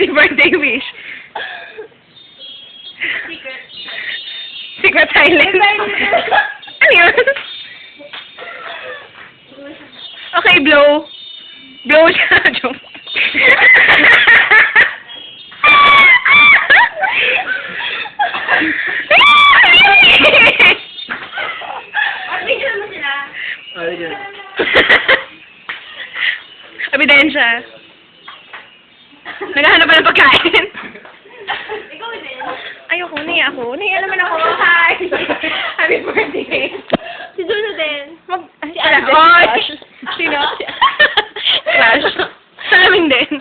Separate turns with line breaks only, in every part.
Happy birthday wish.
Secret.
Secret silence. Ano yun? Okay, blow. Blow siya. Joke.
Bigyan mo sila.
Ebidensya. Naghahanap pa ng pagkain.
Ikaw din.
Ayoko, niya ako. Niya naman ako. Hi! Happy birthday.
Si Juno din.
Si Alan din. Crush. Sino? Crush. Salamin din.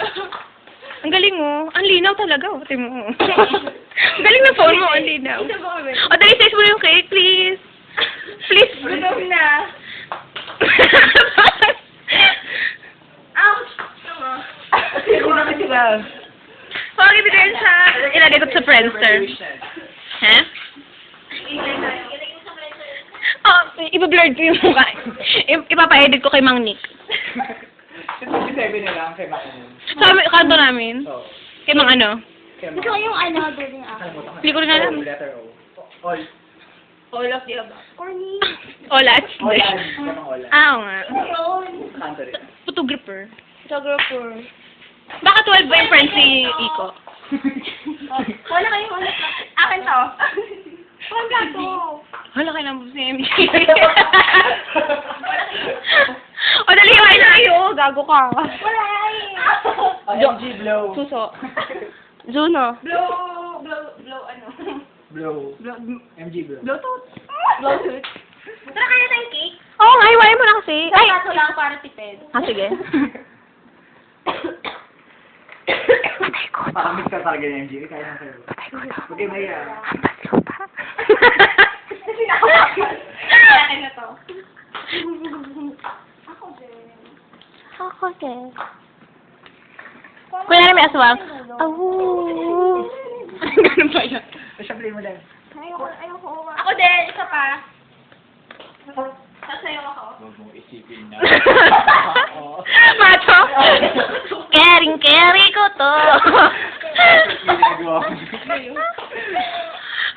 Ang galing mo. Ang linaw talaga. Oh. Tingnan mo. Ang galing ng phone mo. Ang linaw.
Isa ba kami?
O, dali, size mo yung cake, please. Please.
Gutom na. Ouch! Tama.
Huwag ebidensya. Ilagay ko sa Friendster. Ha? Oh, iba-blurred ko yung mukha. Ipapa-edit ko kay Mang Nick.
57 na lang kay Makinig.
Sa kanto namin.
Oo.
Kay Mang ano.
Ikaw yung ano, building up.
Hindi ko rin alam.
Letter O. All.
All of the above. Corny.
Olat.
Olan. Kamang Olan.
Ah, oo nga.
Kanto rin.
Photographer.
Photographer.
Baka 12 ba yung friend si Iko?
Wala kayong ulit na. Akin to. Wala to.
Wala kayo ng si MJ. O, dali, wala na kayo. Gago ka.
Wala eh.
MG Blow.
Suso. Juno.
Blow, ano?
Blow. MG Blow.
Bluetooth. Bluetooth. Tara kaya tayong cake.
Oo nga, iwain mo na kasi. Ay!
Kaso lang para tipid.
Ah, sige.
Pakamit ka talaga ng MG. Kaya lang kayo. Okay, may
Akin na to. Ako din.
Ako din. Kuya na may aswang. Oh. Ganun ba yun?
Basta play mo lang.
Ayoko. Ako din, isa pa. Sasayaw ako.
Huwag mong isipin na.
Macho. Kering ko to.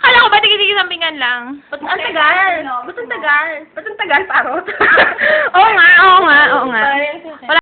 Kala ko ba tigil-tigil sampingan lang?
Ba't ang tagal? Ba't ang tagal? Ba't ang tagal, parot?
Oo nga.
Parang